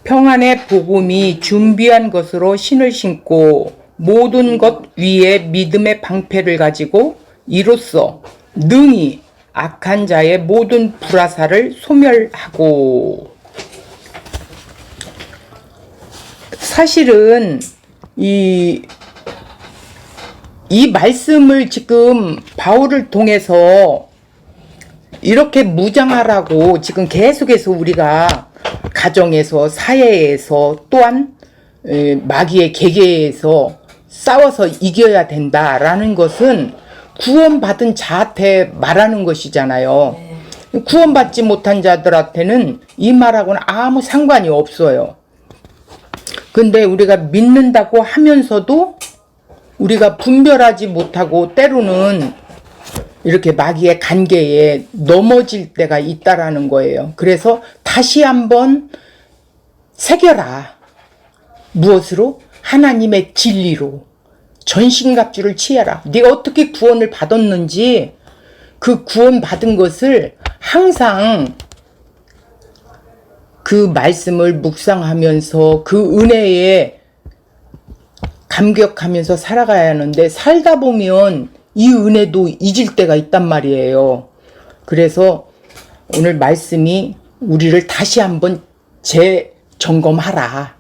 평안의 복음이 준비한 것으로 신을 신고 모든 것 위에 믿음의 방패를 가지고 이로써 능히 악한 자의 모든 불화살을 소멸하고. 사실은 이 말씀을 지금 바울을 통해서 이렇게 무장하라고 지금 계속해서 우리가 가정에서, 사회에서, 또한 마귀의 계계에서 싸워서 이겨야 된다라는 것은 구원받은 자한테 말하는 것이잖아요. 구원받지 못한 자들한테는 이 말하고는 아무 상관이 없어요. 근데 우리가 믿는다고 하면서도 우리가 분별하지 못하고 때로는 이렇게 마귀의 간계에 넘어질 때가 있다라는 거예요. 그래서 다시 한번 새겨라. 무엇으로? 하나님의 진리로. 전신갑주를 취해라. 네가 어떻게 구원을 받았는지 그 구원받은 것을 항상 그 말씀을 묵상하면서 그 은혜에 감격하면서 살아가야 하는데, 살다 보면 이 은혜도 잊을 때가 있단 말이에요. 그래서 오늘 말씀이 우리를 다시 한번 재점검하라,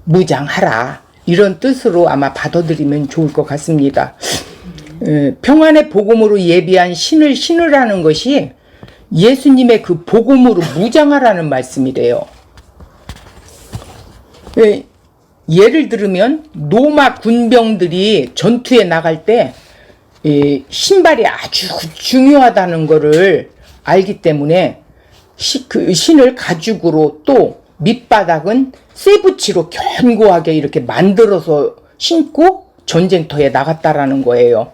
무장하라, 이런 뜻으로 아마 받아들이면 좋을 것 같습니다. 평안의 복음으로 예비한 신을 신으라는 것이 예수님의 그 복음으로 무장하라는 말씀이래요. 예를 들으면 로마 군병들이 전투에 나갈 때 신발이 아주 중요하다는 것을 알기 때문에 그 신을 가죽으로, 또 밑바닥은 쇠붙이로 견고하게 이렇게 만들어서 신고 전쟁터에 나갔다라는 거예요.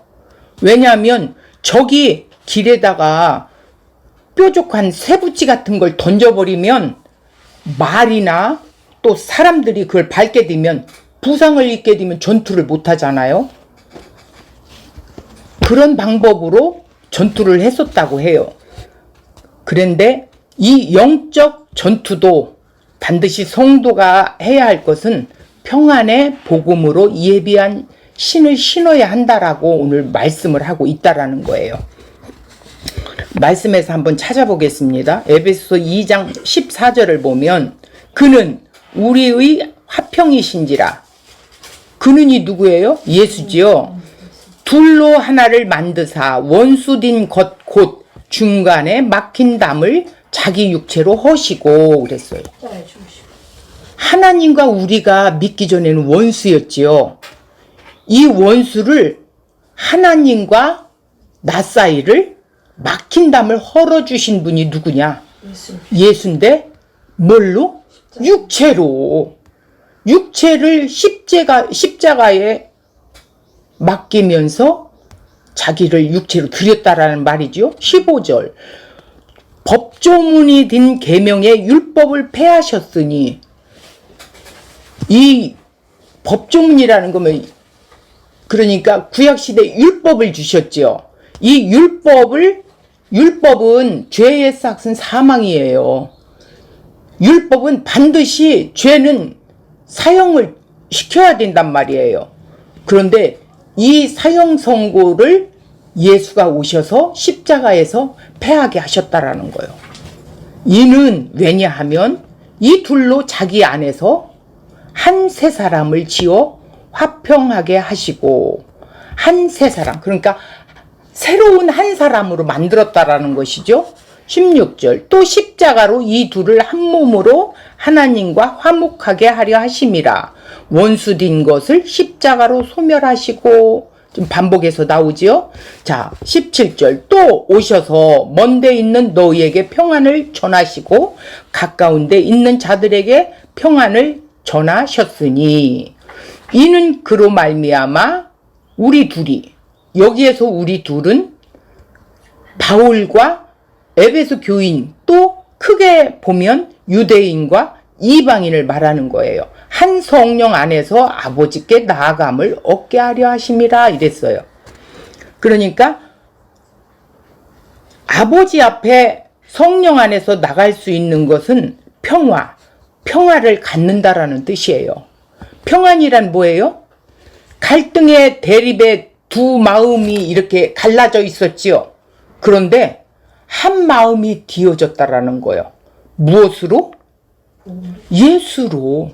왜냐하면 적이 길에다가 뾰족한 쇠붙이 같은 걸 던져버리면 말이나 또 사람들이 그걸 밟게 되면, 부상을 입게 되면 전투를 못 하잖아요. 그런 방법으로 전투를 했었다고 해요. 그런데 이 영적 전투도 반드시 성도가 해야 할 것은 평안의 복음으로 예비한 신을 신어야 한다라고 오늘 말씀을 하고 있다라는 거예요. 말씀에서 한번 찾아보겠습니다. 에베소서 2장 14절을 보면, 그는 우리의 화평이신지라. 그는이 누구예요? 예수지요. 둘로 하나를 만드사 원수된 것 곧 중간에 막힌 담을 자기 육체로 허시고 그랬어요. 하나님과 우리가 믿기 전에는 원수였지요. 이 원수를, 하나님과 나 사이를 막힌 담을 헐어주신 분이 누구냐? 예수인데 뭘로? 육체로. 육체를 십자가에 맡기면서 자기를 육체로 드렸다라는 말이죠. 15절. 법조문이 든 계명의 율법을 폐하셨으니, 이 법조문이라는 거면 그러니까 구약시대 율법을 주셨죠. 이 율법은 죄의 삭은 사망이에요. 율법은 반드시 죄는 사형을 시켜야 된단 말이에요. 그런데 이 사형 선고를 예수가 오셔서 십자가에서 폐하게 하셨다라는 거예요. 이는 왜냐하면 이 둘로 자기 안에서 한 세 사람을 지어 화평하게 하시고, 한 세 사람, 그러니까 새로운 한 사람으로 만들었다라는 것이죠. 16절. 또 십자가로 이 둘을 한 몸으로 하나님과 화목하게 하려 하심이라. 원수된 것을 십자가로 소멸하시고, 좀 반복해서 나오지요. 자, 17절. 또 오셔서 먼데 있는 너희에게 평안을 전하시고 가까운 데 있는 자들에게 평안을 전하셨으니, 이는 그로 말미암아 우리 둘이, 여기에서 우리 둘은 바울과 에베소 교인, 또 크게 보면 유대인과 이방인을 말하는 거예요. 한 성령 안에서 아버지께 나아감을 얻게 하려 하심이라 이랬어요. 그러니까 아버지 앞에 성령 안에서 나갈 수 있는 것은 평화, 평화를 갖는다라는 뜻이에요. 평안이란 뭐예요? 갈등의 대립의 두 마음이 이렇게 갈라져 있었지요. 그런데 한 마음이 뒤어졌다라는 거예요. 무엇으로? 예수로.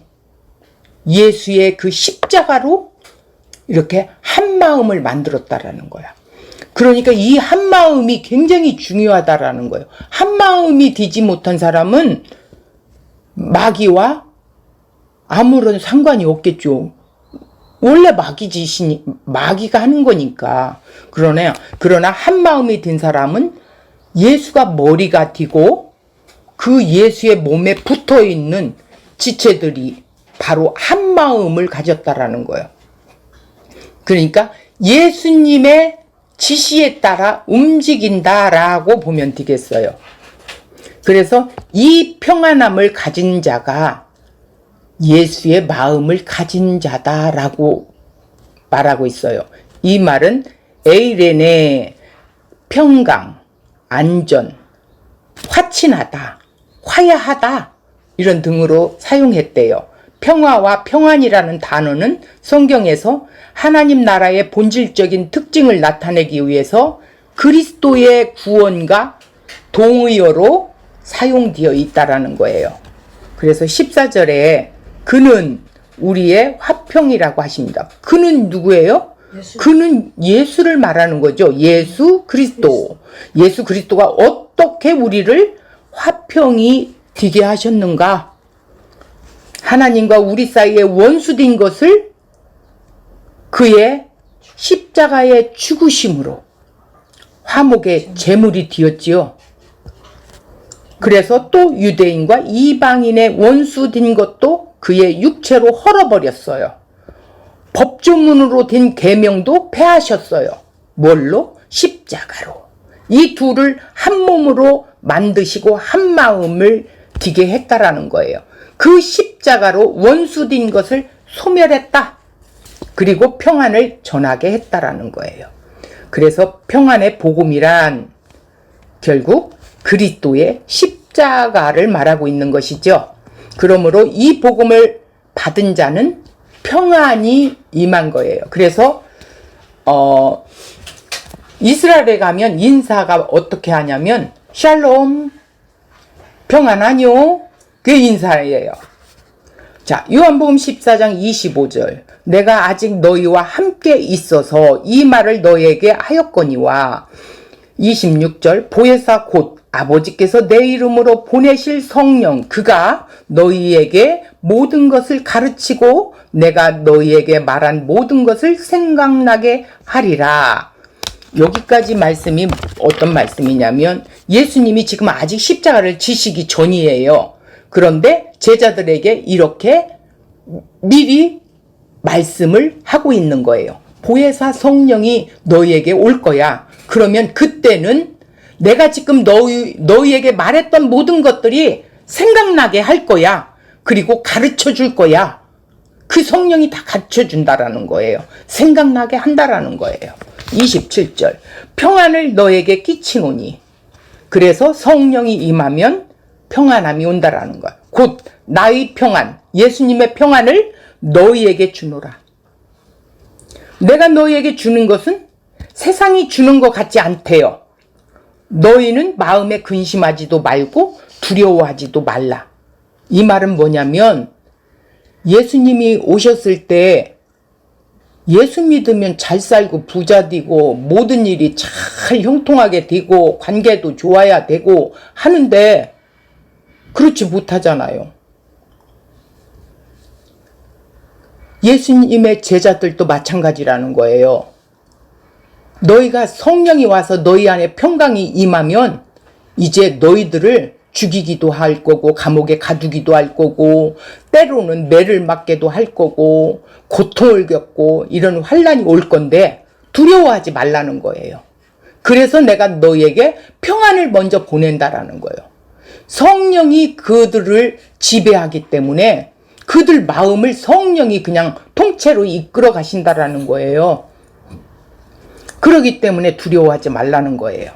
예수의 그 십자가로 이렇게 한 마음을 만들었다라는 거야. 그러니까 이 한 마음이 굉장히 중요하다라는 거예요. 한 마음이 되지 못한 사람은 마귀와 아무런 상관이 없겠죠. 원래 마귀가 하는 거니까. 그러나 한 마음이 된 사람은 예수가 머리가 되고 그 예수의 몸에 붙어 있는 지체들이 바로 한 마음을 가졌다라는 거예요. 그러니까 예수님의 지시에 따라 움직인다라고 보면 되겠어요. 그래서 이 평안함을 가진 자가 예수의 마음을 가진 자다라고 말하고 있어요. 이 말은 에이레네, 평강, 안전, 화친하다, 화야하다 이런 등으로 사용했대요. 평화와 평안이라는 단어는 성경에서 하나님 나라의 본질적인 특징을 나타내기 위해서 그리스도의 구원과 동의어로 사용되어 있다라는 거예요. 그래서 14절에 그는 우리의 화평이라고 하십니다. 그는 누구예요? 그는 예수를 말하는 거죠. 예수 그리스도. 예수 그리스도가 어떻게 우리를 화평이 되게 하셨는가? 하나님과 우리 사이에 원수된 것을 그의 십자가의 죽으심으로 화목의 제물이 되었지요. 그래서 또 유대인과 이방인의 원수된 것도 그의 육체로 헐어버렸어요. 법조문으로 된 계명도 폐하셨어요. 뭘로? 십자가로. 이 둘을 한 몸으로 만드시고 한 마음을 되게 했다라는 거예요. 그 십자가로 원수된 것을 소멸했다. 그리고 평안을 전하게 했다라는 거예요. 그래서 평안의 복음이란 결국 그리스도의 십자가를 말하고 있는 것이죠. 그러므로 이 복음을 받은 자는 평안이 임한 거예요. 그래서 이스라엘에 가면 인사가 어떻게 하냐면 샬롬, 평안하뇨, 그게 인사예요. 자, 요한복음 14장 25절. 내가 아직 너희와 함께 있어서 이 말을 너희에게 하였거니와 26절. 보혜사 곧 아버지께서 내 이름으로 보내실 성령 그가 너희에게 모든 것을 가르치고 내가 너희에게 말한 모든 것을 생각나게 하리라. 여기까지 말씀이 어떤 말씀이냐면 예수님이 지금 아직 십자가를 지시기 전이에요. 그런데 제자들에게 이렇게 미리 말씀을 하고 있는 거예요. 보혜사 성령이 너희에게 올 거야. 그러면 그때는 내가 지금 너희에게 말했던 모든 것들이 생각나게 할 거야. 그리고 가르쳐 줄 거야. 그 성령이 다 가르쳐 준다라는 거예요. 생각나게 한다라는 거예요. 27절. 평안을 너에게 끼치노니. 그래서 성령이 임하면 평안함이 온다라는 거야. 곧 나의 평안, 예수님의 평안을 너희에게 주노라. 내가 너희에게 주는 것은 세상이 주는 것 같지 않대요. 너희는 마음에 근심하지도 말고 두려워하지도 말라. 이 말은 뭐냐면 예수님이 오셨을 때 예수 믿으면 잘 살고 부자 되고 모든 일이 잘 형통하게 되고 관계도 좋아야 되고 하는데 그렇지 못하잖아요. 예수님의 제자들도 마찬가지라는 거예요. 너희가 성령이 와서 너희 안에 평강이 임하면 이제 너희들을 죽이기도 할 거고 감옥에 가두기도 할 거고 때로는 매를 맞게도 할 거고 고통을 겪고 이런 환난이 올 건데 두려워하지 말라는 거예요. 그래서 내가 너희에게 평안을 먼저 보낸다라는 거예요. 성령이 그들을 지배하기 때문에 그들 마음을 성령이 그냥 통째로 이끌어 가신다라는 거예요. 그러기 때문에 두려워하지 말라는 거예요.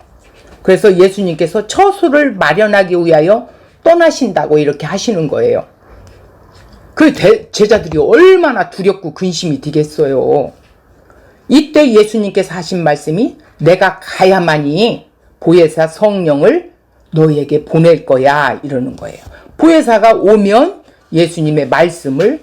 그래서 예수님께서 처소를 마련하기 위하여 떠나신다고 이렇게 하시는 거예요. 제자들이 얼마나 두렵고 근심이 되겠어요. 이때 예수님께서 하신 말씀이 내가 가야만이 보혜사 성령을 너에게 보낼 거야 이러는 거예요. 보혜사가 오면 예수님의 말씀을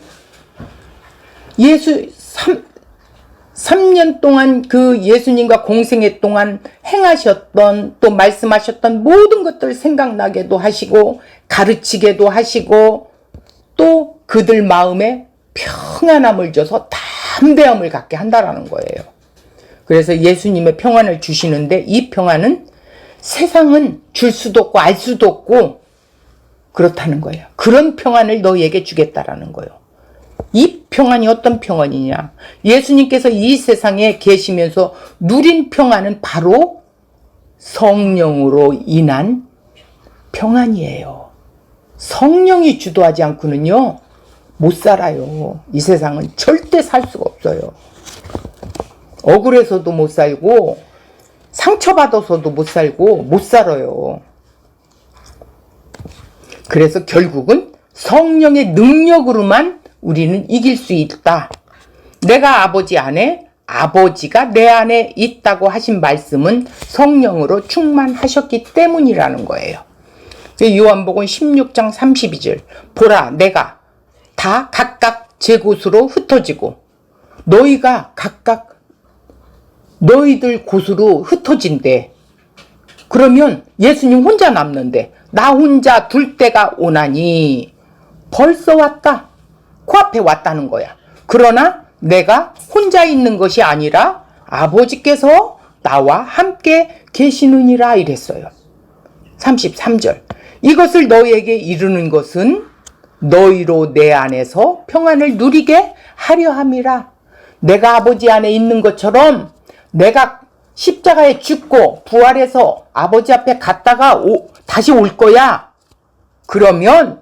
3년 동안 그 예수님과 공생애 동안 행하셨던 또 말씀하셨던 모든 것들 생각나게도 하시고 가르치게도 하시고 또 그들 마음에 평안함을 줘서 담대함을 갖게 한다라는 거예요. 그래서 예수님의 평안을 주시는데 이 평안은 세상은 줄 수도 없고 알 수도 없고 그렇다는 거예요. 그런 평안을 너에게 주겠다라는 거예요. 이 평안이 어떤 평안이냐? 예수님께서 이 세상에 계시면서 누린 평안은 바로 성령으로 인한 평안이에요. 성령이 주도하지 않고는요 못 살아요. 이 세상은 절대 살 수가 없어요. 억울해서도 못 살고 상처받아서도 못 살고 못 살아요. 그래서 결국은 성령의 능력으로만 우리는 이길 수 있다. 내가 아버지 안에 아버지가 내 안에 있다고 하신 말씀은 성령으로 충만하셨기 때문이라는 거예요. 요한복음 16장 32절 보라 내가 다 각각 제 곳으로 흩어지고 너희가 각각 너희들 곳으로 흩어진대. 그러면 예수님 혼자 남는데 나 혼자 둘 때가 오나니 벌써 왔다. 코앞에 왔다는 거야. 그러나 내가 혼자 있는 것이 아니라 아버지께서 나와 함께 계시느니라 이랬어요. 33절 이것을 너희에게 이르는 것은 너희로 내 안에서 평안을 누리게 하려 함이라. 내가 아버지 안에 있는 것처럼 내가 십자가에 죽고 부활해서 아버지 앞에 갔다가 다시 올 거야. 그러면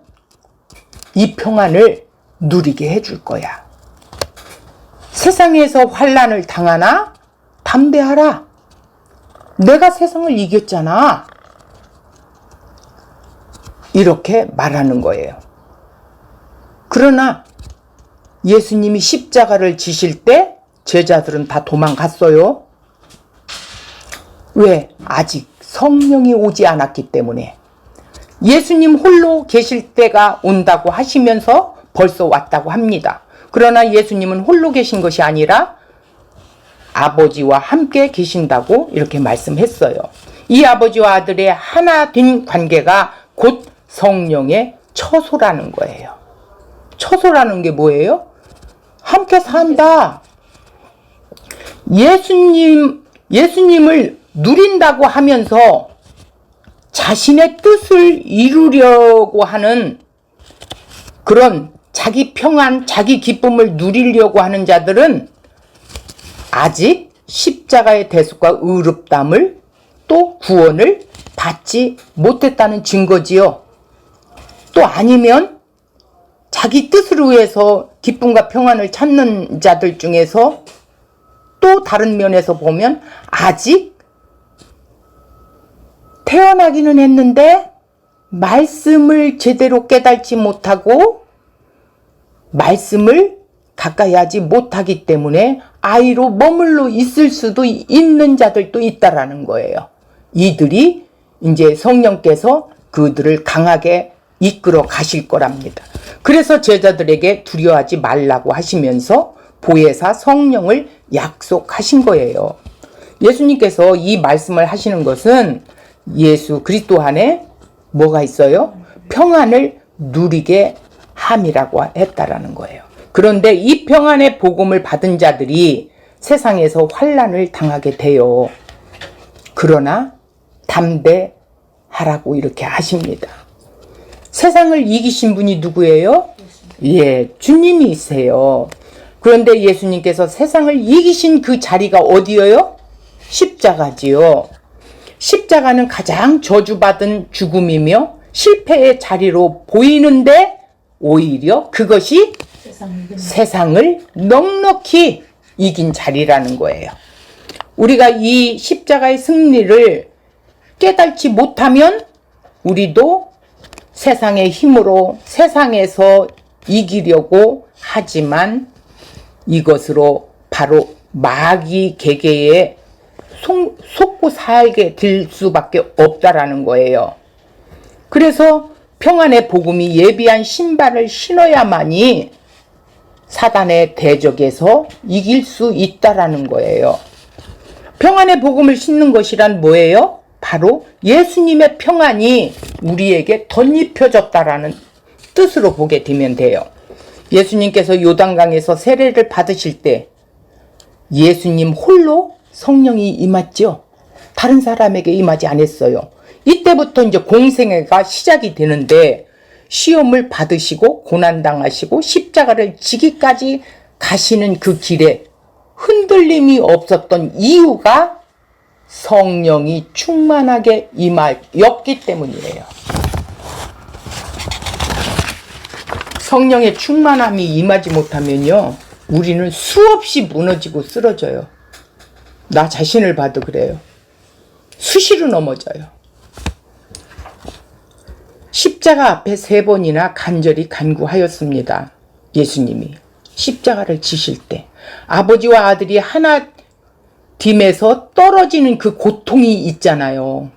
이 평안을 누리게 해줄 거야. 세상에서 환난을 당하나 담대하라. 내가 세상을 이겼잖아. 이렇게 말하는 거예요. 그러나 예수님이 십자가를 지실 때 제자들은 다 도망갔어요. 왜? 아직 성령이 오지 않았기 때문에. 예수님 홀로 계실 때가 온다고 하시면서 벌써 왔다고 합니다. 그러나 예수님은 홀로 계신 것이 아니라 아버지와 함께 계신다고 이렇게 말씀했어요. 이 아버지와 아들의 하나 된 관계가 곧 성령의 처소라는 거예요. 처소라는 게 뭐예요? 함께 산다. 예수님을 누린다고 하면서 자신의 뜻을 이루려고 하는 그런 자기 평안, 자기 기쁨을 누리려고 하는 자들은 아직 십자가의 대속과 의롭담을 또 구원을 받지 못했다는 증거지요. 또 아니면 자기 뜻을 위해서 기쁨과 평안을 찾는 자들 중에서 또 다른 면에서 보면 아직 태어나기는 했는데 말씀을 제대로 깨닫지 못하고 말씀을 가까이 하지 못하기 때문에 아이로 머물러 있을 수도 있는 자들도 있다라는 거예요. 이들이 이제 성령께서 그들을 강하게 이끌어 가실 거랍니다. 그래서 제자들에게 두려워하지 말라고 하시면서 보혜사 성령을 약속하신 거예요. 예수님께서 이 말씀을 하시는 것은 예수 그리스도 안에 뭐가 있어요? 평안을 누리게 함이라고 했다라는 거예요. 그런데 이 평안의 복음을 받은 자들이 세상에서 환난을 당하게 돼요. 그러나 담대하라고 이렇게 하십니다. 세상을 이기신 분이 누구예요? 예, 주님이세요. 그런데 예수님께서 세상을 이기신 그 자리가 어디예요? 십자가지요. 십자가는 가장 저주받은 죽음이며 실패의 자리로 보이는데 오히려 그것이 세상을 넉넉히 이긴 자리라는 거예요. 우리가 이 십자가의 승리를 깨닫지 못하면 우리도 세상의 힘으로 세상에서 이기려고 하지만 이것으로 바로 마귀 계계에 속고 살게 될 수밖에 없다라는 거예요. 그래서 평안의 복음이 예비한 신발을 신어야만이 사단의 대적에서 이길 수 있다라는 거예요. 평안의 복음을 신는 것이란 뭐예요? 바로 예수님의 평안이 우리에게 덧입혀졌다라는 뜻으로 보게 되면 돼요. 예수님께서 요단강에서 세례를 받으실 때 예수님 홀로 성령이 임했죠. 다른 사람에게 임하지 않았어요. 이때부터 이제 공생애가 시작이 되는데 시험을 받으시고 고난당하시고 십자가를 지기까지 가시는 그 길에 흔들림이 없었던 이유가 성령이 충만하게 임하였기 때문이에요. 성령의 충만함이 임하지 못하면요, 우리는 수없이 무너지고 쓰러져요. 나 자신을 봐도 그래요. 수시로 넘어져요. 십자가 앞에 3번이나 간절히 간구하였습니다. 예수님이 십자가를 지실 때 아버지와 아들이 하나 됨에서 떨어지는 그 고통이 있잖아요.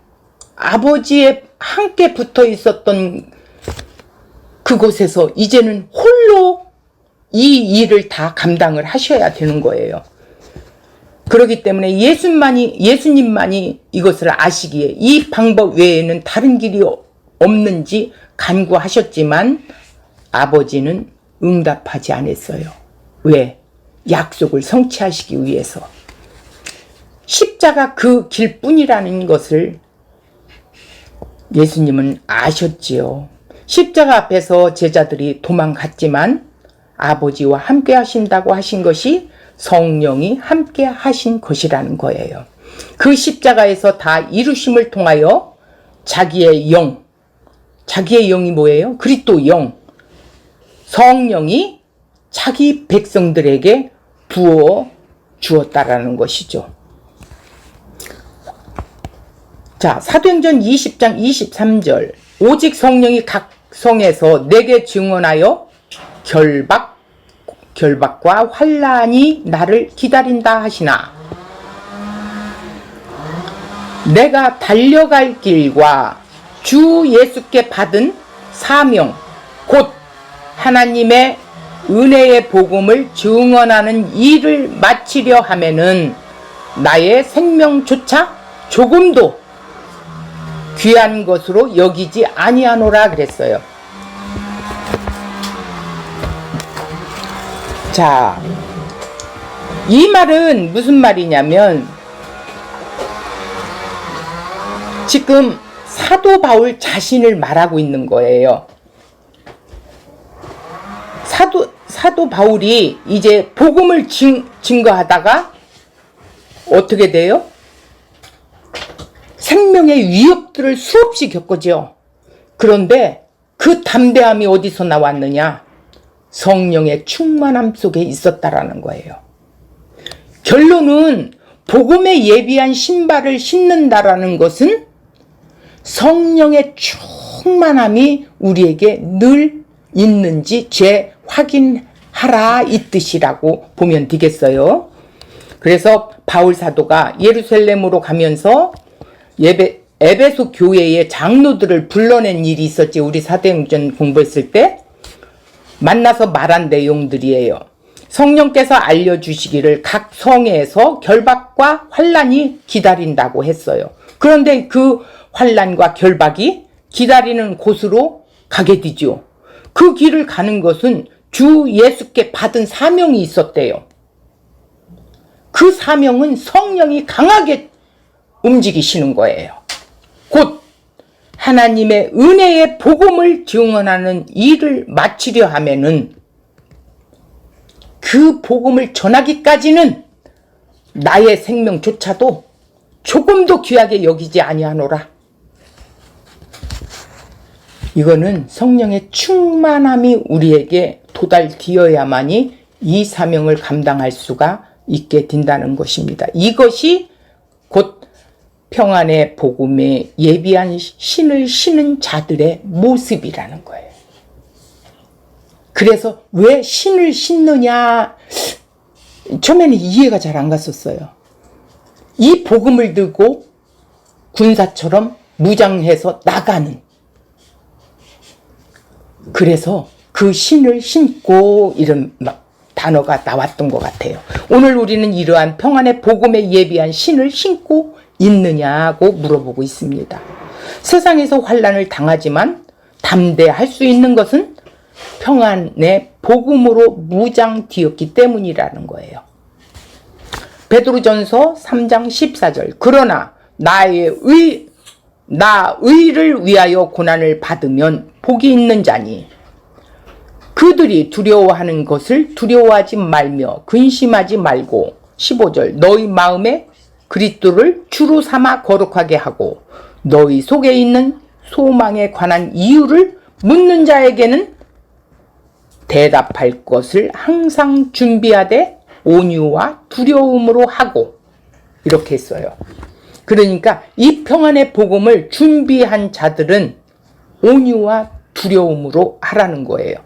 아버지에 함께 붙어 있었던 그곳에서 이제는 홀로 이 일을 다 감당을 하셔야 되는 거예요. 그렇기 때문에 예수님만이 이것을 아시기에 이 방법 외에는 다른 길이 없는지 간구하셨지만 아버지는 응답하지 않았어요. 왜? 약속을 성취하시기 위해서. 십자가 그 길뿐이라는 것을 예수님은 아셨지요. 십자가 앞에서 제자들이 도망갔지만 아버지와 함께 하신다고 하신 것이 성령이 함께 하신 것이라는 거예요. 그 십자가에서 다 이루심을 통하여 자기의 영이 뭐예요? 그리스도 영, 성령이 자기 백성들에게 부어 주었다라는 것이죠. 자, 사도행전 20장 23절 오직 성령이 각 성에서 내게 증언하여 결박과 환난이 나를 기다린다 하시나 내가 달려갈 길과 주 예수께 받은 사명 곧 하나님의 은혜의 복음을 증언하는 일을 마치려 하면은 나의 생명조차 조금도 귀한 것으로 여기지 아니하노라 그랬어요. 자, 이 말은 무슨 말이냐면 지금 사도 바울 자신을 말하고 있는 거예요. 사도 바울이 이제 복음을 증거하다가 어떻게 돼요? 생명의 위협들을 수없이 겪었죠. 그런데 그 담대함이 어디서 나왔느냐? 성령의 충만함 속에 있었다라는 거예요. 결론은 복음에 예비한 신발을 신는다라는 것은 성령의 충만함이 우리에게 늘 있는지 재확인하라 이 뜻이라고 보면 되겠어요. 그래서 바울 사도가 예루살렘으로 가면서 에베소 교회의 장로들을 불러낸 일이 있었지. 우리 사도행전 공부했을 때 만나서 말한 내용들이에요. 성령께서 알려주시기를 각 성에서 결박과 환난이 기다린다고 했어요. 그런데 그 환난과 결박이 기다리는 곳으로 가게 되죠. 그 길을 가는 것은 주 예수께 받은 사명이 있었대요. 그 사명은 성령이 강하게 움직이시는 거예요. 곧 하나님의 은혜의 복음을 증언하는 일을 마치려 하면은 그 복음을 전하기까지는 나의 생명조차도 조금도 귀하게 여기지 아니하노라. 이거는 성령의 충만함이 우리에게 도달되어야만이 이 사명을 감당할 수가 있게 된다는 것입니다. 이것이 곧 평안의 복음에 예비한 신을 신은 자들의 모습이라는 거예요. 그래서 왜 신을 신느냐, 처음에는 이해가 잘 안 갔었어요. 이 복음을 들고 군사처럼 무장해서 나가는, 그래서 그 신을 신고 이런 단어가 나왔던 것 같아요. 오늘 우리는 이러한 평안의 복음에 예비한 신을 신고 있느냐고 물어보고 있습니다. 세상에서 환난을 당하지만 담대할 수 있는 것은 평안의 복음으로 무장되었기 때문이라는 거예요. 베드로전서 3장 14절. 그러나 나 의를 위하여 고난을 받으면 복이 있는 자니 그들이 두려워하는 것을 두려워하지 말며 근심하지 말고 15절. 너희 마음에 그리스도를 주로 삼아 거룩하게 하고 너희 속에 있는 소망에 관한 이유를 묻는 자에게는 대답할 것을 항상 준비하되 온유와 두려움으로 하고, 이렇게 했어요. 그러니까 이 평안의 복음을 준비한 자들은 온유와 두려움으로 하라는 거예요.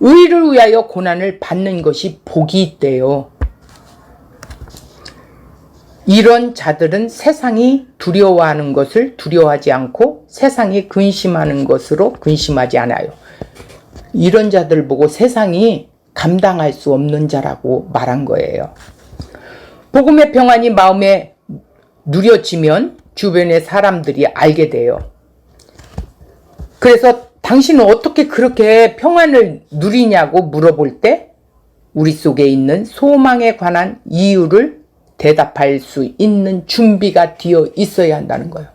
의를 위하여 고난을 받는 것이 복이 있대요. 이런 자들은 세상이 두려워하는 것을 두려워하지 않고 세상이 근심하는 것으로 근심하지 않아요. 이런 자들 보고 세상이 감당할 수 없는 자라고 말한 거예요. 복음의 평안이 마음에 누려지면 주변의 사람들이 알게 돼요. 그래서 당신은 어떻게 그렇게 평안을 누리냐고 물어볼 때 우리 속에 있는 소망에 관한 이유를 대답할 수 있는 준비가 되어 있어야 한다는 거예요.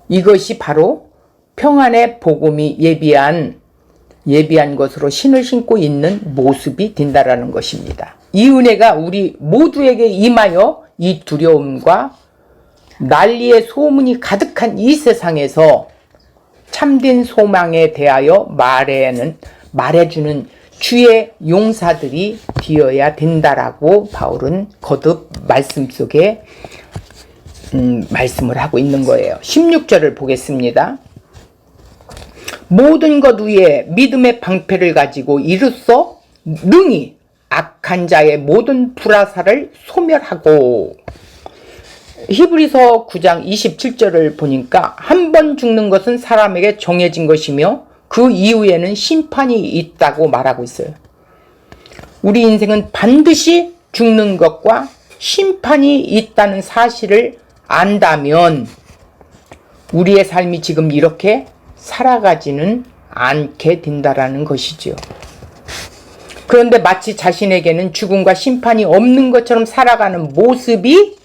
이것이 바로 평안의 복음이 예비한 것으로 신을 신고 있는 모습이 된다라는 것입니다. 이 은혜가 우리 모두에게 임하여 이 두려움과 난리의 소문이 가득한 이 세상에서 참된 소망에 대하여 말해주는 주의 용사들이 되어야 된다라고 바울은 거듭 말씀 속에 말씀을 하고 있는 거예요. 16절을 보겠습니다. 모든 것 위에 믿음의 방패를 가지고 이로써 능히 악한 자의 모든 불화살을 소멸하고. 히브리서 9장 27절을 보니까 한 번 죽는 것은 사람에게 정해진 것이며 그 이후에는 심판이 있다고 말하고 있어요. 우리 인생은 반드시 죽는 것과 심판이 있다는 사실을 안다면 우리의 삶이 지금 이렇게 살아가지는 않게 된다라는 것이죠. 그런데 마치 자신에게는 죽음과 심판이 없는 것처럼 살아가는 모습이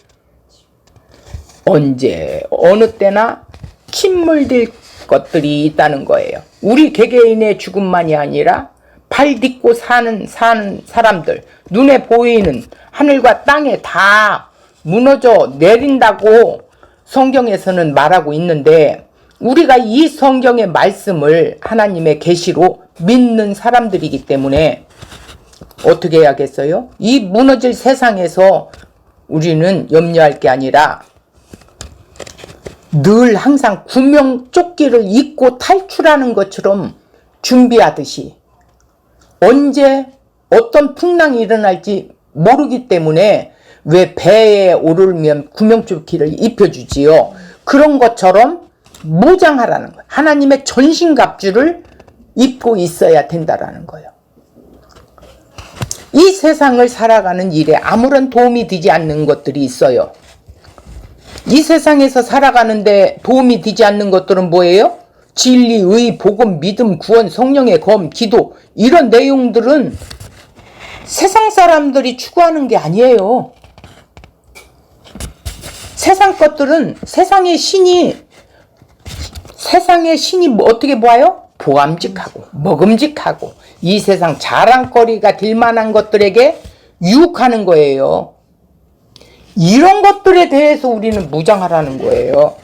언제 어느 때나 침몰될 것들이 있다는 거예요. 우리 개개인의 죽음만이 아니라 발 딛고 사는 사람들, 눈에 보이는 하늘과 땅에 다 무너져 내린다고 성경에서는 말하고 있는데, 우리가 이 성경의 말씀을 하나님의 계시로 믿는 사람들이기 때문에 어떻게 해야겠어요? 이 무너질 세상에서 우리는 염려할 게 아니라 늘 항상 구명조끼를 입고 탈출하는 것처럼 준비하듯이, 언제 어떤 풍랑이 일어날지 모르기 때문에 왜 배에 오르면 구명조끼를 입혀주지요. 그런 것처럼 무장하라는 거예요. 하나님의 전신갑주를 입고 있어야 된다라는 거예요. 이 세상을 살아가는 일에 아무런 도움이 되지 않는 것들이 있어요. 이 세상에서 살아가는데 도움이 되지 않는 것들은 뭐예요? 진리, 의, 복음, 믿음, 구원, 성령의 검, 기도, 이런 내용들은 세상 사람들이 추구하는 게 아니에요. 세상 것들은 세상의 신이 어떻게 보아요? 보암직하고 먹음직하고 이 세상 자랑거리가 될 만한 것들에게 유혹하는 거예요. 이런 것들에 대해서 우리는 무장하라는 거예요.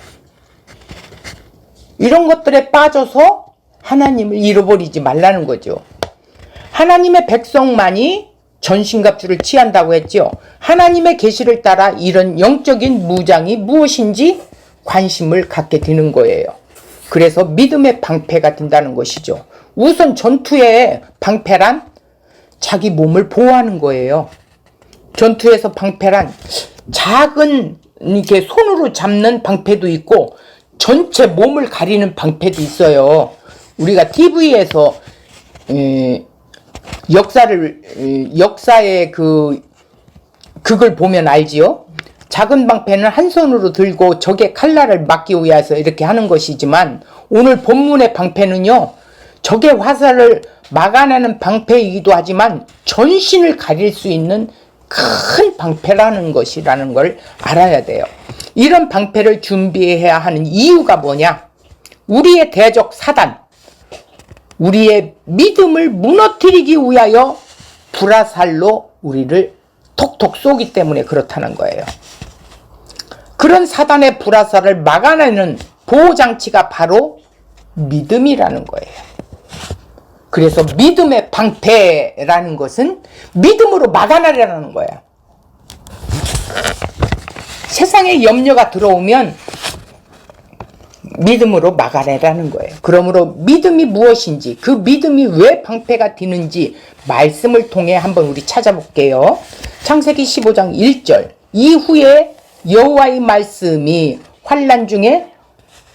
이런 것들에 빠져서 하나님을 잃어버리지 말라는 거죠. 하나님의 백성만이 전신갑주를 취한다고 했죠. 하나님의 계시를 따라 이런 영적인 무장이 무엇인지 관심을 갖게 되는 거예요. 그래서 믿음의 방패가 된다는 것이죠. 우선 전투의 방패란 자기 몸을 보호하는 거예요. 전투에서 방패란 작은 이렇게 손으로 잡는 방패도 있고 전체 몸을 가리는 방패도 있어요. 우리가 TV에서 역사의 그걸 보면 알지요. 작은 방패는 한 손으로 들고 적의 칼날을 막기 위해서 이렇게 하는 것이지만 오늘 본문의 방패는요, 적의 화살을 막아내는 방패이기도 하지만 전신을 가릴 수 있는 큰 방패라는 것이라는 걸 알아야 돼요. 이런 방패를 준비해야 하는 이유가 뭐냐? 우리의 대적 사단, 우리의 믿음을 무너뜨리기 위하여 불화살로 우리를 톡톡 쏘기 때문에 그렇다는 거예요. 그런 사단의 불화살을 막아내는 보호장치가 바로 믿음이라는 거예요. 그래서 믿음의 방패라는 것은 믿음으로 막아내라는 거야. 세상에 염려가 들어오면 믿음으로 막아내라는 거예요. 그러므로 믿음이 무엇인지, 그 믿음이 왜 방패가 되는지 말씀을 통해 한번 우리 찾아볼게요. 창세기 15장 1절. 이후에 여호와의 말씀이 환난 중에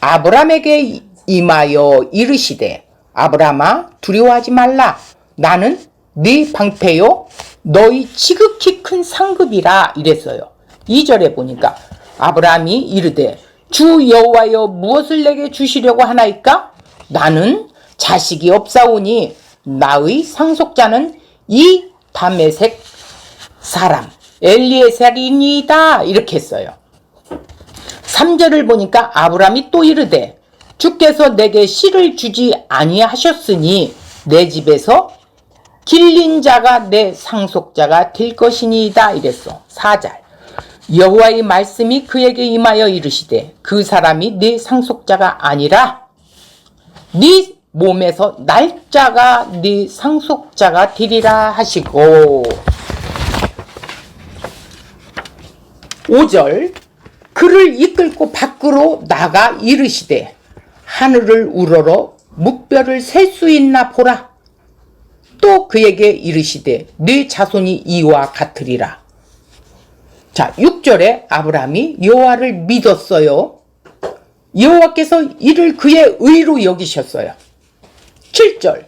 아브람에게 임하여 이르시되 아브람아 두려워하지 말라. 나는 네 방패요 너희 지극히 큰 상급이라 이랬어요. 2절에 보니까 아브람이 이르되 주 여호와여 무엇을 내게 주시려고 하나이까? 나는 자식이 없사오니 나의 상속자는 이 다메섹 사람 엘리에셀이니이다 이렇게 했어요. 3절을 보니까 아브람이 또 이르되 주께서 내게 씨를 주지 아니하셨으니 내 집에서 길린 자가 내 상속자가 될 것이니이다 이랬어. 4절 여호와의 말씀이 그에게 임하여 이르시되 그 사람이 네 상속자가 아니라 네 몸에서 날짜가 네 상속자가 되리라 하시고 5절 그를 이끌고 밖으로 나가 이르시되 하늘을 우러러 묵별을 셀 수 있나 보라. 또 그에게 이르시되 네 자손이 이와 같으리라. 자, 6절에 아브라함이 여호와를 믿었어요. 여호와께서 이를 그의 의로 여기셨어요. 7절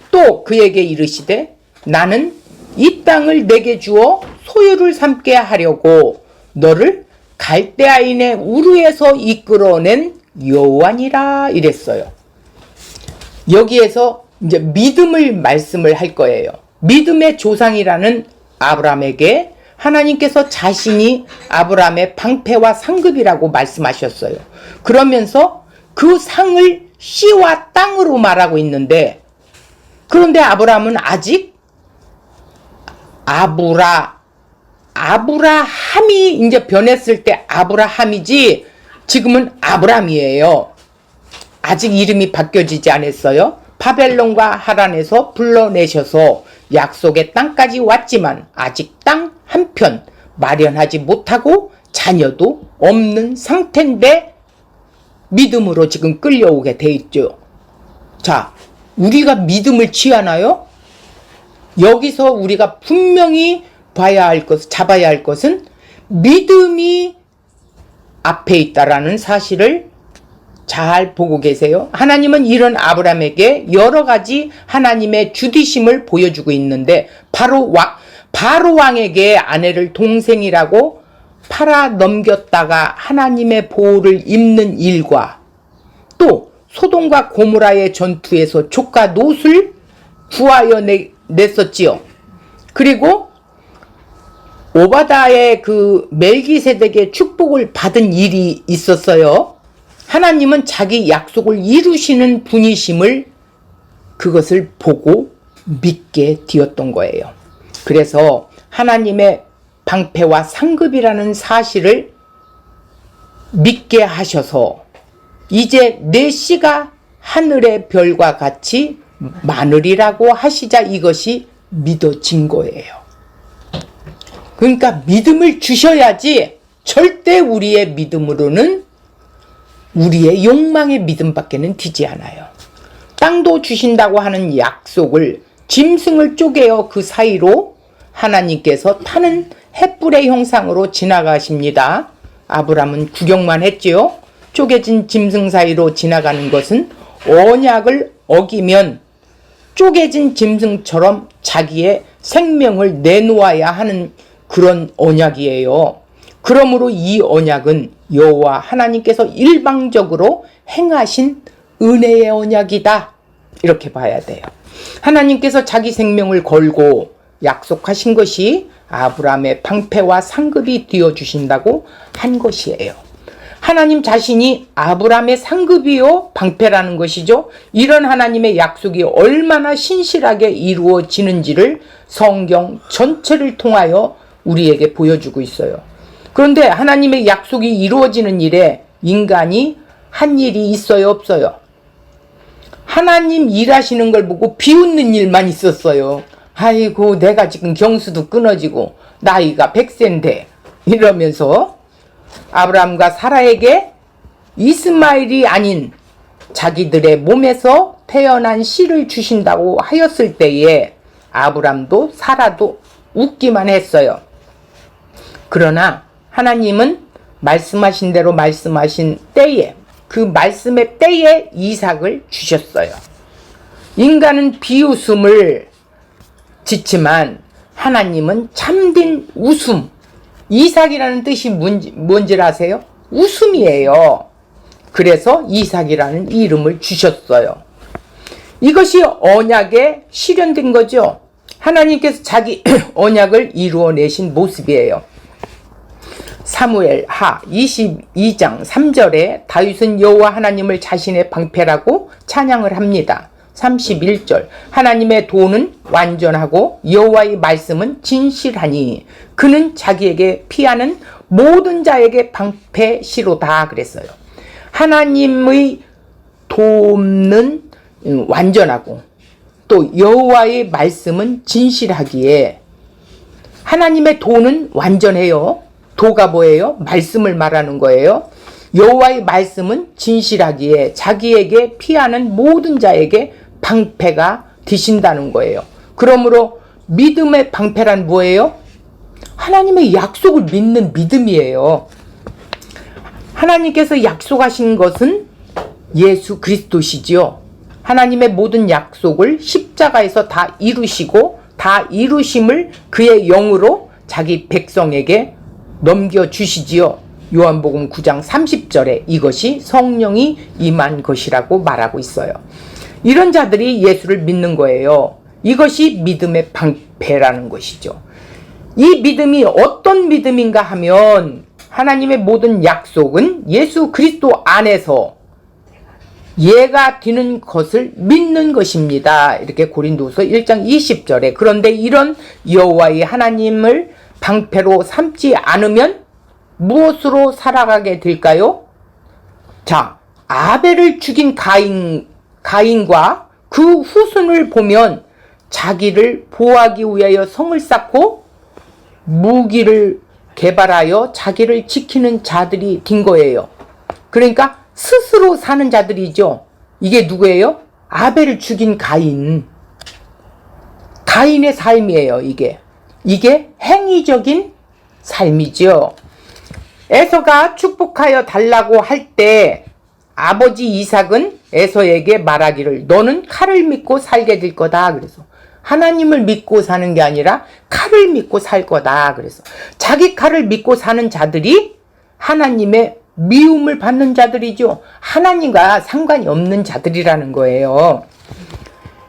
또 그에게 이르시되 나는 이 땅을 내게 주어 소유를 삼게 하려고 너를 갈대아인의 우르에서 이끌어낸 여호와니라 이랬어요. 여기에서 이제 믿음을 말씀을 할 거예요. 믿음의 조상이라는 아브라함에게 하나님께서 자신이 아브라함의 방패와 상급이라고 말씀하셨어요. 그러면서 그 상을 씨와 땅으로 말하고 있는데, 그런데 아브라함은 아직 아브라함이 이제 변했을 때 아브라함이지 지금은 아브람이에요. 아직 이름이 바뀌어지지 않았어요. 바벨론과 하란에서 불러내셔서 약속의 땅까지 왔지만 아직 땅 한편 마련하지 못하고 자녀도 없는 상태인데 믿음으로 지금 끌려오게 돼 있죠. 자, 우리가 믿음을 취하나요? 여기서 우리가 분명히 잡아야 할 것은 믿음이 앞에 있다라는 사실을 잘 보고 계세요. 하나님은 이런 아브라함에게 여러 가지 하나님의 주디심을 보여주고 있는데 바로 왕에게 아내를 동생이라고 팔아 넘겼다가 하나님의 보호를 입는 일과 또 소돔과 고모라의 전투에서 조카 롯을 구하여 냈었지요. 그리고 오바다의 그 멜기세덱의 축복을 받은 일이 있었어요. 하나님은 자기 약속을 이루시는 분이심을 그것을 보고 믿게 되었던 거예요. 그래서 하나님의 방패와 상급이라는 사실을 믿게 하셔서 이제 내 씨가 하늘의 별과 같이 많으리라고 하시자 이것이 믿어진 거예요. 그러니까 믿음을 주셔야지 절대 우리의 믿음으로는 우리의 욕망의 믿음밖에는 되지 않아요. 땅도 주신다고 하는 약속을 짐승을 쪼개어 그 사이로 하나님께서 타는 횃불의 형상으로 지나가십니다. 아브람은 구경만 했지요. 쪼개진 짐승 사이로 지나가는 것은 언약을 어기면 쪼개진 짐승처럼 자기의 생명을 내놓아야 하는 그런 언약이에요. 그러므로 이 언약은 여호와 하나님께서 일방적으로 행하신 은혜의 언약이다. 이렇게 봐야 돼요. 하나님께서 자기 생명을 걸고 약속하신 것이 아브라함의 방패와 상급이 되어주신다고 한 것이에요. 하나님 자신이 아브라함의 상급이요 방패라는 것이죠. 이런 하나님의 약속이 얼마나 신실하게 이루어지는지를 성경 전체를 통하여 우리에게 보여주고 있어요. 그런데 하나님의 약속이 이루어지는 일에 인간이 한 일이 있어요, 없어요? 하나님 일하시는 걸 보고 비웃는 일만 있었어요. 아이고, 내가 지금 경수도 끊어지고 나이가 100세인데 이러면서 아브라함과 사라에게 이스마엘이 아닌 자기들의 몸에서 태어난 씨를 주신다고 하였을 때에 아브라함도 사라도 웃기만 했어요. 그러나 하나님은 말씀하신 대로 말씀하신 때에, 그 말씀의 때에 이삭을 주셨어요. 인간은 비웃음을 짓지만 하나님은 참된 웃음, 이삭이라는 뜻이 뭔지 아세요? 웃음이에요. 그래서 이삭이라는 이름을 주셨어요. 이것이 언약에 실현된 거죠. 하나님께서 자기 언약을 이루어내신 모습이에요. 사무엘 하 22장 3절에 다윗은 여호와 하나님을 자신의 방패라고 찬양을 합니다. 31절 하나님의 도는 완전하고 여호와의 말씀은 진실하니 그는 자기에게 피하는 모든 자에게 방패시로다 그랬어요. 하나님의 도는 완전하고 또 여호와의 말씀은 진실하기에 하나님의 도는 완전해요. 도가 뭐예요? 말씀을 말하는 거예요. 여호와의 말씀은 진실하기에 자기에게 피하는 모든 자에게 방패가 되신다는 거예요. 그러므로 믿음의 방패란 뭐예요? 하나님의 약속을 믿는 믿음이에요. 하나님께서 약속하신 것은 예수 그리스도시지요. 하나님의 모든 약속을 십자가에서 다 이루시고 다 이루심을 그의 영으로 자기 백성에게 넘겨주시지요. 요한복음 9장 30절에 이것이 성령이 임한 것이라고 말하고 있어요. 이런 자들이 예수를 믿는 거예요. 이것이 믿음의 방패라는 것이죠. 이 믿음이 어떤 믿음인가 하면 하나님의 모든 약속은 예수 그리스도 안에서 예가 되는 것을 믿는 것입니다. 이렇게 고린도서 1장 20절에 그런데 이런 여호와의 하나님을 방패로 삼지 않으면 무엇으로 살아가게 될까요? 자, 아벨을 죽인 가인과 그 후손을 보면 자기를 보호하기 위하여 성을 쌓고 무기를 개발하여 자기를 지키는 자들이 된 거예요. 그러니까 스스로 사는 자들이죠. 이게 누구예요? 아벨을 죽인 가인의 삶이에요. 이게 행위적인 삶이죠. 에서가 축복하여 달라고 할 때 아버지 이삭은 에서에게 말하기를 너는 칼을 믿고 살게 될 거다. 그래서 하나님을 믿고 사는 게 아니라 칼을 믿고 살 거다. 그래서 자기 칼을 믿고 사는 자들이 하나님의 미움을 받는 자들이죠. 하나님과 상관이 없는 자들이라는 거예요.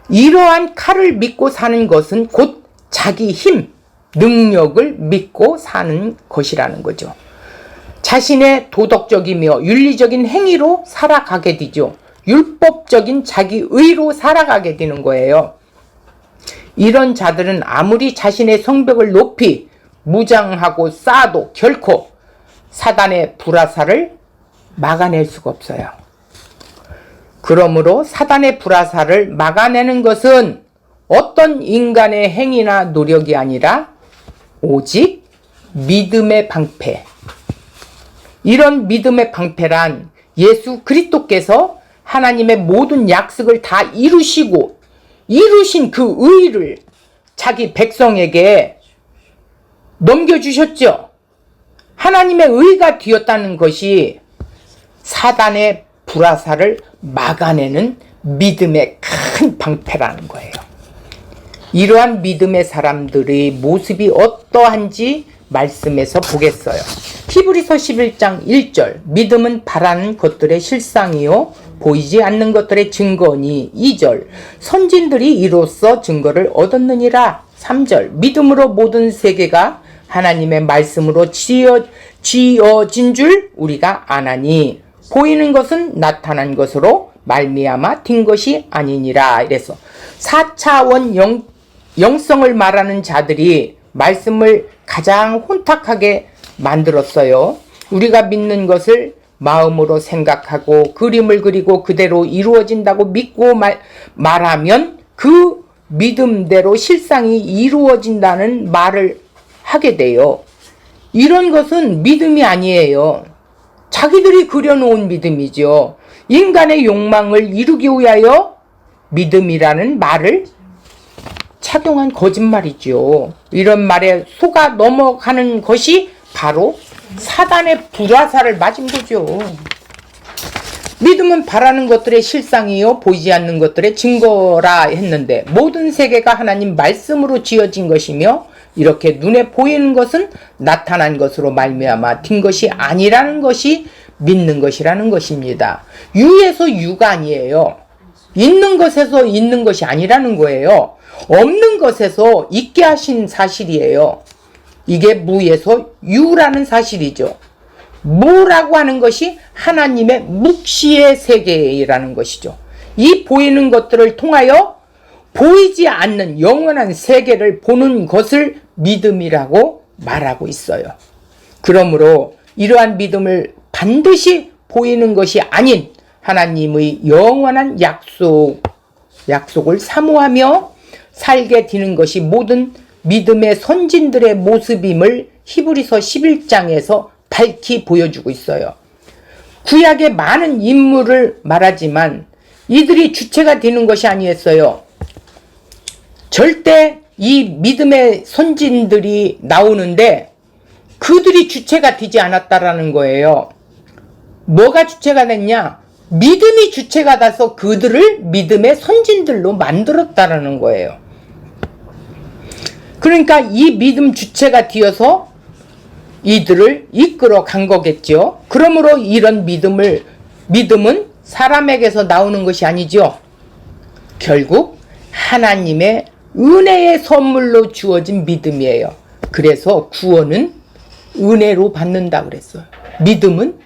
이러한 칼을 믿고 사는 것은 곧 자기 힘, 능력을 믿고 사는 것이라는 거죠. 자신의 도덕적이며 윤리적인 행위로 살아가게 되죠. 율법적인 자기 의로 살아가게 되는 거예요. 이런 자들은 아무리 자신의 성벽을 높이 무장하고 쌓아도 결코 사단의 불화살을 막아낼 수가 없어요. 그러므로 사단의 불화살을 막아내는 것은 어떤 인간의 행위나 노력이 아니라 오직 믿음의 방패. 이런 믿음의 방패란 예수 그리스도께서 하나님의 모든 약속을 다 이루시고 이루신 그 의를 자기 백성에게 넘겨주셨죠. 하나님의 의가 되었다는 것이 사단의 불화살을 막아내는 믿음의 큰 방패라는 거예요. 이러한 믿음의 사람들의 모습이 어떠한지 말씀에서 보겠어요. 히브리서 11장 1절 믿음은 바라는 것들의 실상이요 보이지 않는 것들의 증거니. 2절 선진들이 이로써 증거를 얻었느니라. 3절 믿음으로 모든 세계가 하나님의 말씀으로 지어진 줄 우리가 아나니 보이는 것은 나타난 것으로 말미암아 된 것이 아니니라. 이래서 4차원 영성을 말하는 자들이 말씀을 가장 혼탁하게 만들었어요. 우리가 믿는 것을 마음으로 생각하고 그림을 그리고 그대로 이루어진다고 믿고 말하면 그 믿음대로 실상이 이루어진다는 말을 하게 돼요. 이런 것은 믿음이 아니에요. 자기들이 그려놓은 믿음이죠. 인간의 욕망을 이루기 위하여 믿음이라는 말을 착용한 거짓말이죠. 이런 말에 속아 넘어가는 것이 바로 사단의 불화살을 맞은 거죠. 믿음은 바라는 것들의 실상이요 보이지 않는 것들의 증거라 했는데 모든 세계가 하나님 말씀으로 지어진 것이며 이렇게 눈에 보이는 것은 나타난 것으로 말미암아 된 것이 아니라는 것이 믿는 것이라는 것입니다. 유에서 유가 아니에요. 있는 것에서 있는 것이 아니라는 거예요. 없는 것에서 있게 하신 사실이에요. 이게 무에서 유라는 사실이죠. 무라고 하는 것이 하나님의 묵시의 세계라는 것이죠. 이 보이는 것들을 통하여 보이지 않는 영원한 세계를 보는 것을 믿음이라고 말하고 있어요. 그러므로 이러한 믿음을 반드시 보이는 것이 아닌 하나님의 영원한 약속을 사모하며 살게 되는 것이 모든 믿음의 선진들의 모습임을 히브리서 11장에서 밝히 보여주고 있어요. 구약의 많은 인물을 말하지만 이들이 주체가 되는 것이 아니었어요. 절대 이 믿음의 선진들이 나오는데 그들이 주체가 되지 않았다라는 거예요. 뭐가 주체가 됐냐? 믿음이 주체가 돼서 그들을 믿음의 선진들로 만들었다라는 거예요. 그러니까 이 믿음 주체가 되어서 이들을 이끌어 간 거겠죠. 그러므로 이런 믿음은 사람에게서 나오는 것이 아니죠. 결국 하나님의 은혜의 선물로 주어진 믿음이에요. 그래서 구원은 은혜로 받는다 그랬어요. 믿음은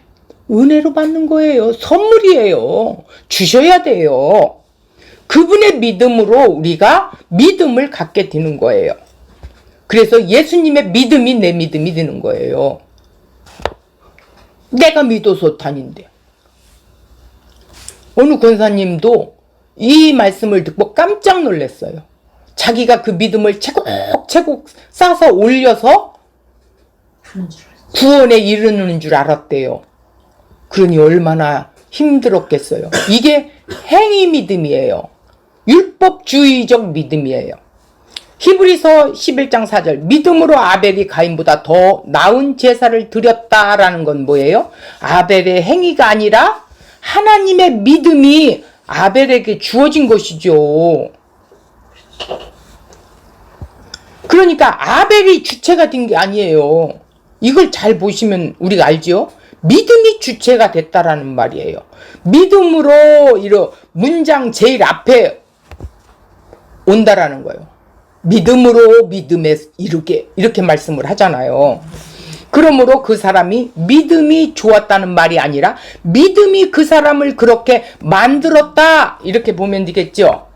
은혜로 받는 거예요. 선물이에요. 주셔야 돼요. 그분의 믿음으로 우리가 믿음을 갖게 되는 거예요. 그래서 예수님의 믿음이 내 믿음이 되는 거예요. 내가 믿어서 다닌대. 어느 권사님도 이 말씀을 듣고 깜짝 놀랐어요. 자기가 그 믿음을 차곡차곡 쌓아서 올려서 구원에 이르는 줄 알았대요. 그러니 얼마나 힘들었겠어요. 이게 행위 믿음이에요. 율법주의적 믿음이에요. 히브리서 11장 4절 믿음으로 아벨이 가인보다 더 나은 제사를 드렸다라는 건 뭐예요? 아벨의 행위가 아니라 하나님의 믿음이 아벨에게 주어진 것이죠. 그러니까 아벨이 주체가 된 게 아니에요. 이걸 잘 보시면 우리가 알죠? 믿음이 주체가 됐다라는 말이에요. 믿음으로 이런 문장 제일 앞에 온다라는 거예요. 믿음으로 믿음에 이렇게 말씀을 하잖아요. 그러므로 그 사람이 믿음이 좋았다는 말이 아니라 믿음이 그 사람을 그렇게 만들었다 이렇게 보면 되겠죠.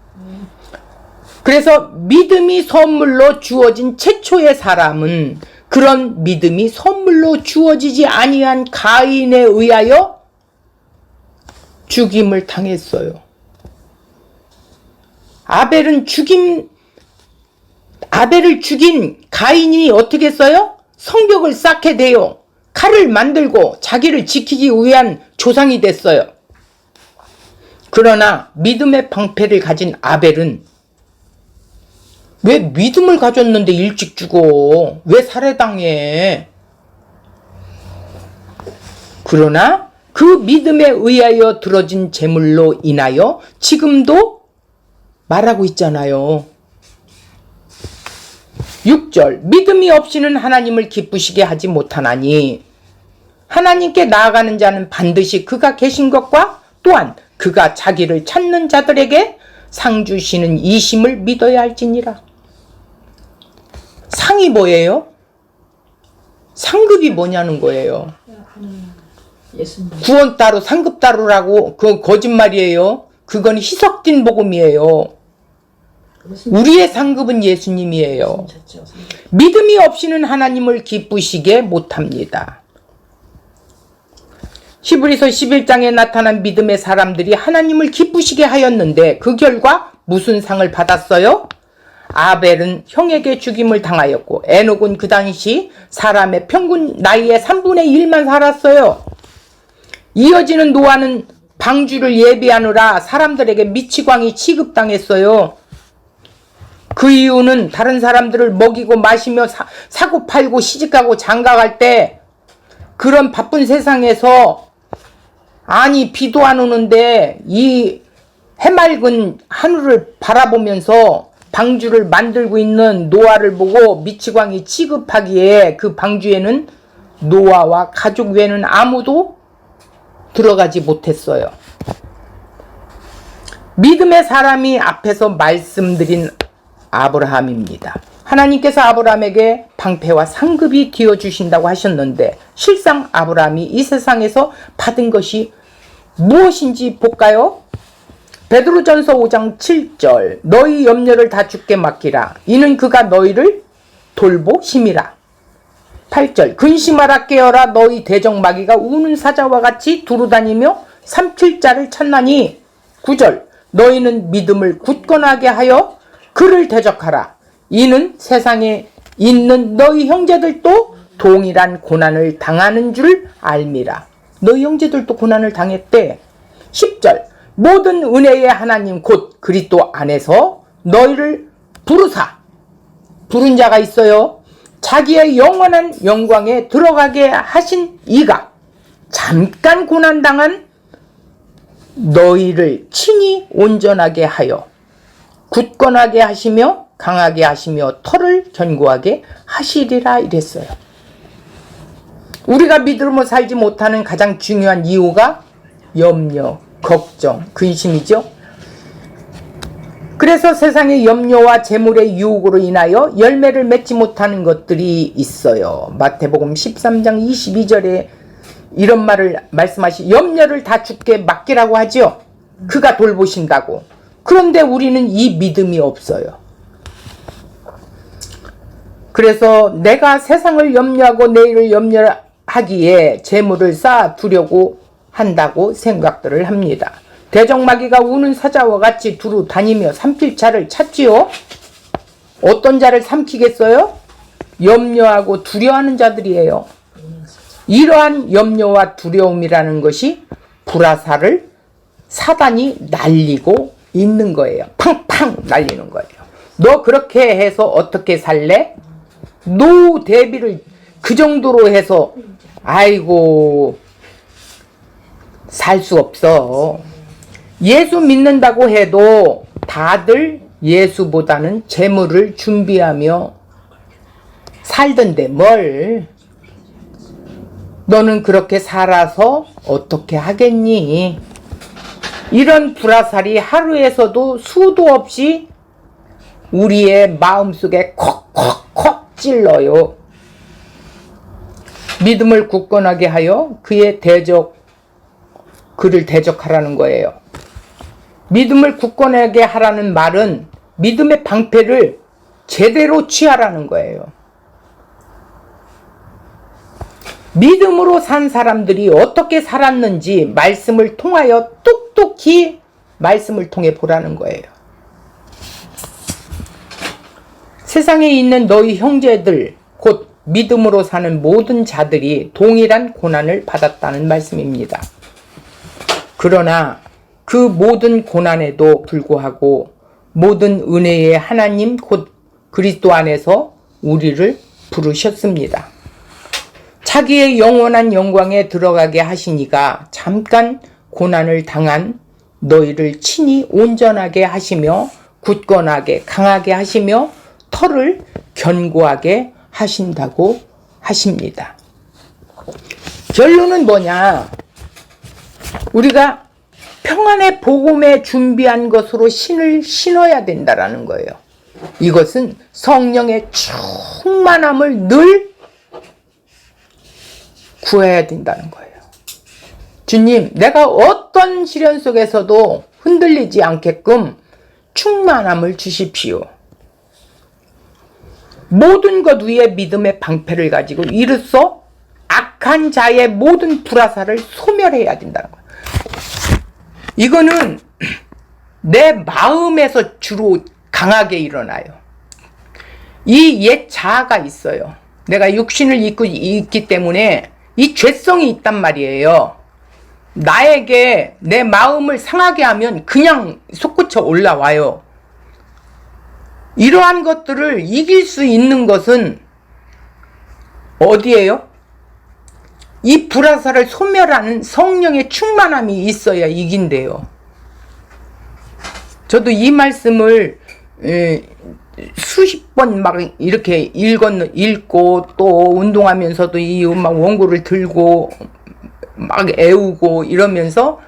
그래서 믿음이 선물로 주어진 최초의 사람은 그런 믿음이 선물로 주어지지 아니한 가인에 의하여 죽임을 당했어요. 아벨을 죽인 가인이 어떻게 했어요? 성벽을 쌓게 돼요. 칼을 만들고 자기를 지키기 위한 조상이 됐어요. 그러나 믿음의 방패를 가진 아벨은 왜 믿음을 가졌는데 일찍 죽어? 왜 살해당해? 그러나 그 믿음에 의하여 들어진 제물로 인하여 지금도 말하고 있잖아요. 6절 믿음이 없이는 하나님을 기쁘시게 하지 못하나니 하나님께 나아가는 자는 반드시 그가 계신 것과 또한 그가 자기를 찾는 자들에게 상 주시는 이심을 믿어야 할지니라. 상이 뭐예요? 상급이 뭐냐는 거예요. 구원 따로 상급 따로라고 그건 거짓말이에요. 그건 희석된 복음이에요. 우리의 상급은 예수님이에요. 믿음이 없이는 하나님을 기쁘시게 못합니다. 히브리서 11장에 나타난 믿음의 사람들이 하나님을 기쁘시게 하였는데 그 결과 무슨 상을 받았어요? 아벨은 형에게 죽임을 당하였고 에녹은 그 당시 사람의 평균 나이의 3분의 1만 살았어요. 이어지는 노아는 방주를 예비하느라 사람들에게 미치광이 취급당했어요. 그 이유는 다른 사람들을 먹이고 마시며 사고 팔고 시집가고 장가갈 때 그런 바쁜 세상에서 아니 비도 안 오는데 이 해맑은 하늘을 바라보면서 방주를 만들고 있는 노아를 보고 미치광이 취급하기에 그 방주에는 노아와 가족 외에는 아무도 들어가지 못했어요. 믿음의 사람이 앞에서 말씀드린 아브라함입니다. 하나님께서 아브라함에게 방패와 상급이 되어주신다고 하셨는데 실상 아브라함이 이 세상에서 받은 것이 무엇인지 볼까요? 베드로전서 5장 7절 너희 염려를 다 주께 맡기라 이는 그가 너희를 돌보심이라. 8절 근심하라 깨어라 너희 대적마귀가 우는 사자와 같이 두루다니며 삼킬 자를 찾나니. 9절 너희는 믿음을 굳건하게 하여 그를 대적하라 이는 세상에 있는 너희 형제들도 동일한 고난을 당하는 줄 알미라. 너희 형제들도 고난을 당했대. 10절 모든 은혜의 하나님 곧 그리스도 안에서 너희를 부르사 부른 자가 있어요. 자기의 영원한 영광에 들어가게 하신 이가 잠깐 고난당한 너희를 친히 온전하게 하여 굳건하게 하시며 강하게 하시며 털을 견고하게 하시리라 이랬어요. 우리가 믿음으로 살지 못하는 가장 중요한 이유가 염려, 걱정, 근심이죠. 그래서 세상의 염려와 재물의 유혹으로 인하여 열매를 맺지 못하는 것들이 있어요. 마태복음 13장 22절에 이런 말을 말씀하시 염려를 다 주께 맡기라고 하죠. 그가 돌보신다고. 그런데 우리는 이 믿음이 없어요. 그래서 내가 세상을 염려하고 내일을 염려하기에 재물을 쌓아두려고 한다고 생각들을 합니다. 대적마귀가 우는 사자와 같이 두루 다니며 삼킬 자를 찾지요. 어떤 자를 삼키겠어요? 염려하고 두려워하는 자들이에요. 이러한 염려와 두려움이라는 것이 불화살을 사단이 날리고 있는 거예요. 팡팡 날리는 거예요. 너 그렇게 해서 어떻게 살래? 노 대비를 그 정도로 해서 아이고 살 수 없어. 예수 믿는다고 해도 다들 예수보다는 재물을 준비하며 살던데 뭘. 너는 그렇게 살아서 어떻게 하겠니? 이런 불화살이 하루에서도 수도 없이 우리의 마음속에 콕콕콕 찔러요. 믿음을 굳건하게 하여 그를 대적하라는 거예요. 믿음을 굳건하게 하라는 말은 믿음의 방패를 제대로 취하라는 거예요. 믿음으로 산 사람들이 어떻게 살았는지 말씀을 통하여 똑똑히 말씀을 통해 보라는 거예요. 세상에 있는 너희 형제들 곧 믿음으로 사는 모든 자들이 동일한 고난을 받았다는 말씀입니다. 그러나 그 모든 고난에도 불구하고 모든 은혜의 하나님 곧 그리스도 안에서 우리를 부르셨습니다. 자기의 영원한 영광에 들어가게 하시니가 잠깐 고난을 당한 너희를 친히 온전하게 하시며 굳건하게 강하게 하시며 털을 견고하게 하신다고 하십니다. 결론은 뭐냐? 우리가 평안의 복음에 준비한 것으로 신을 신어야 된다라는 거예요. 이것은 성령의 충만함을 늘 구해야 된다는 거예요. 주님, 내가 어떤 시련 속에서도 흔들리지 않게끔 충만함을 주십시오. 모든 것 위에 믿음의 방패를 가지고 이로써 악한 자의 모든 불화살을 소멸해야 된다는 거예요. 이거는 내 마음에서 주로 강하게 일어나요. 이 옛 자아가 있어요. 내가 육신을 입고 있기 때문에 이 죄성이 있단 말이에요. 나에게 내 마음을 상하게 하면 그냥 솟구쳐 올라와요. 이러한 것들을 이길 수 있는 것은 어디예요? 이 불화살을 소멸하는 성령의 충만함이 있어야 이긴대요. 저도 이 말씀을 수십 번 막 이렇게 읽고 또 운동하면서도 이 막 원고를 들고 막 애우고 이러면서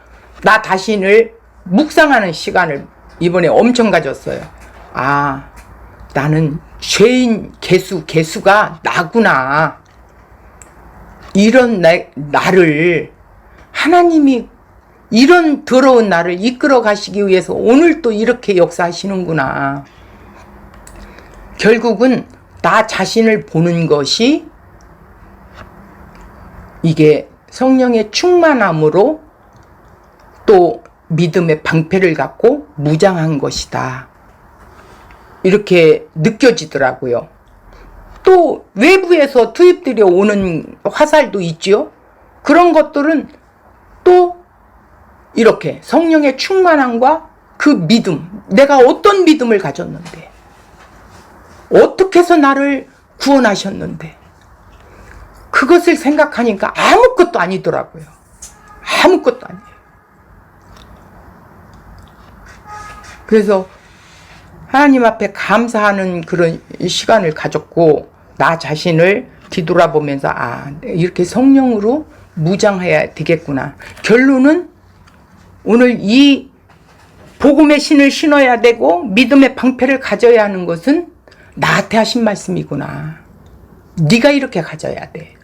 나 자신을 묵상하는 시간을 이번에 엄청 가졌어요. 아, 나는 죄인 개수가 나구나. 이런 나를 하나님이 이런 더러운 나를 이끌어 가시기 위해서 오늘 또 이렇게 역사하시는구나. 결국은 나 자신을 보는 것이 이게 성령의 충만함으로 또 믿음의 방패를 갖고 무장한 것이다. 이렇게 느껴지더라고요. 또 외부에서 투입되어 오는 화살도 있죠. 그런 것들은 또 이렇게 성령의 충만함과 그 믿음, 내가 어떤 믿음을 가졌는데, 어떻게 해서 나를 구원하셨는데, 그것을 생각하니까 아무것도 아니더라고요. 아무것도 아니에요. 그래서 하나님 앞에 감사하는 그런 시간을 가졌고, 나 자신을 뒤돌아보면서 이렇게 성령으로 무장해야 되겠구나. 결론은 오늘 이 복음의 신을 신어야 되고 믿음의 방패를 가져야 하는 것은 나한테 하신 말씀이구나. 네가 이렇게 가져야 돼.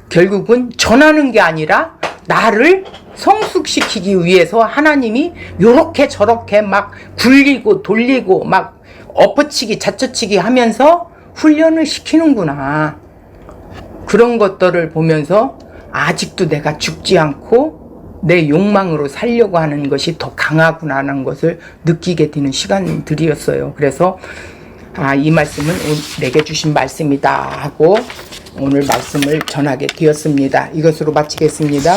결국은 전하는 게 아니라 나를 성숙시키기 위해서 하나님이 요렇게 저렇게 막 굴리고 돌리고 막 엎어치기 자처치기 하면서 훈련을 시키는구나. 그런 것들을 보면서 아직도 내가 죽지 않고 내 욕망으로 살려고 하는 것이 더 강하구나라는 것을 느끼게 되는 시간들이었어요. 그래서 이 말씀은 내게 주신 말씀이다 하고 오늘 말씀을 전하게 되었습니다. 이것으로 마치겠습니다.